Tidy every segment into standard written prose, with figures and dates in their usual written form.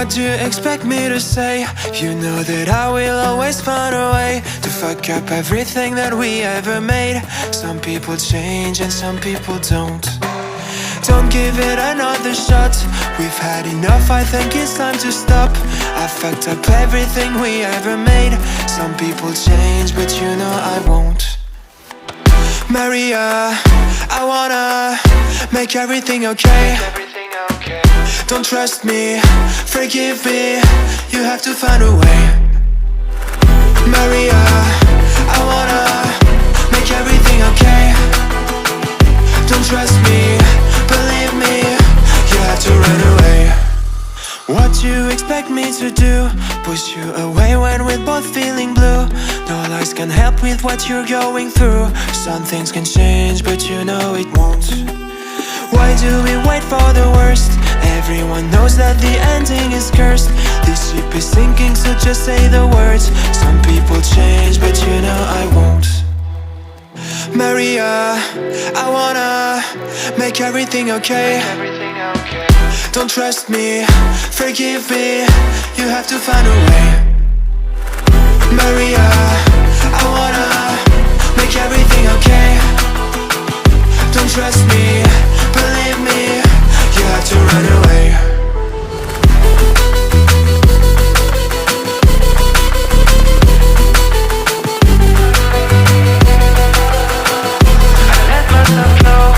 What do you expect me to say? You know that I will always find a way to fuck up everything that we ever made. Some people change and some people don't. Don't give it another shot. We've had enough, I think it's time to stop. I fucked up everything we ever made. Some people change, but you know I won't. Maria, I wanna make everything okay. Don't trust me, forgive me, you have to find a way. Maria, I wanna make everything okay. Don't trust me, believe me, you have to run away. What you expect me to do? Push you away when we're both feeling blue. No lies can help with what you're going through. Some things can change, but you know it won't. Why do we wait for the worst? Everyone knows that the ending is cursed. This ship is sinking, so just say the words. Some people change, but you know I won't. Maria, I wanna make everything okay. Don't trust me, forgive me, you have to find a way. Maria, I wanna make everything okay. Don't trust me, believe me, you have to run away. I let myself know.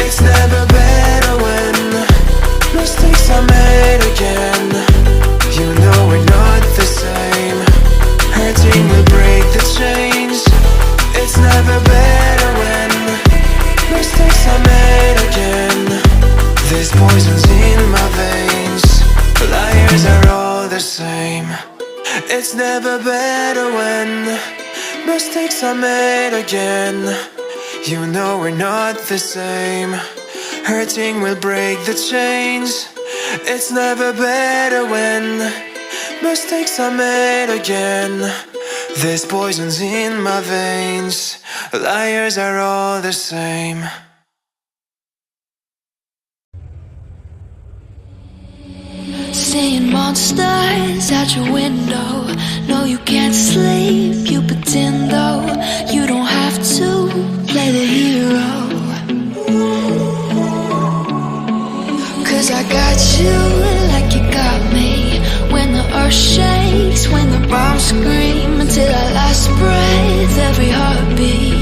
It's never better when mistakes are made again. You know we're not the same. Hurting will break the chains. It's never better when mistakes are made again. There's poisons in my veins. Liars are all the same. It's never better when mistakes are made again. You know we're not the same. Hurting will break the chains. It's never better when mistakes are made again. There's poisons in my veins. Liars are all the same. Seeing monsters out your window. No, you can't sleep, you pretend though. You don't have to play the hero. Cause I got you like you got me. When the earth shakes, when the bombs scream, until our last breath, every heartbeat.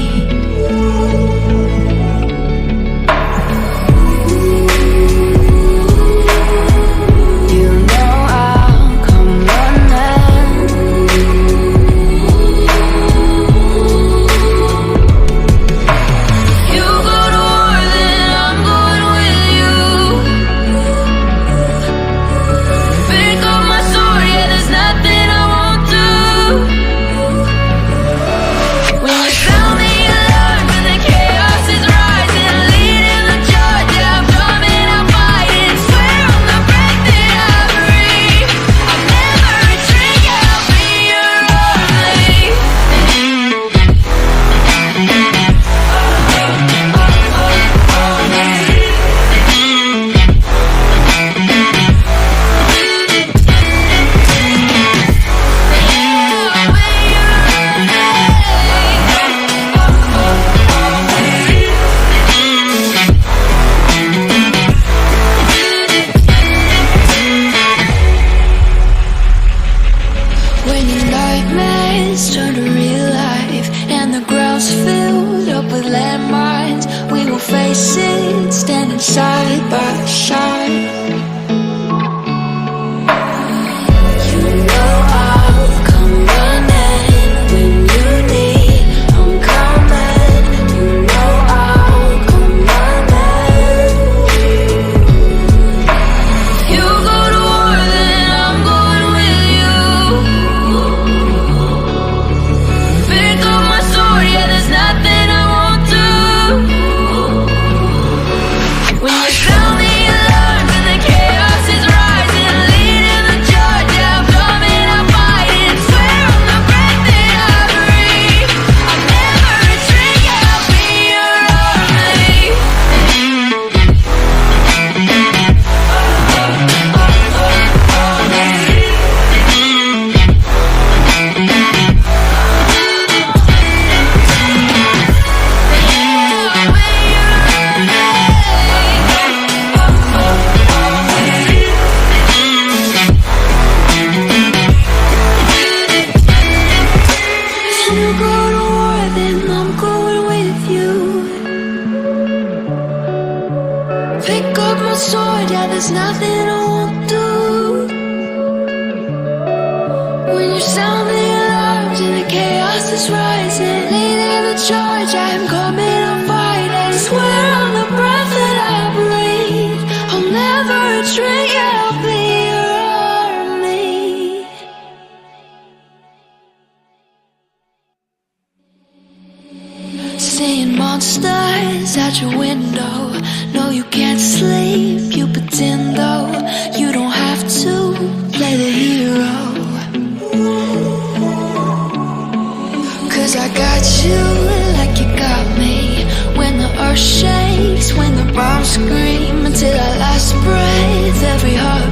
to go to war, then I'm going with you. Pick up my sword, yeah, there's nothing I won't do. When you sound the alarms and the chaos is rising, leading the charge, I'm coming to fight. I swear on the breath that I breathe, I'll never retreat, yeah, I'll be your army. Seeing monsters at your window. No, you can't sleep, you pretend though. You don't have to play the hero, 'cause I got you like you got me. When the earth shakes, when the bombs scream, until our last breath, every heart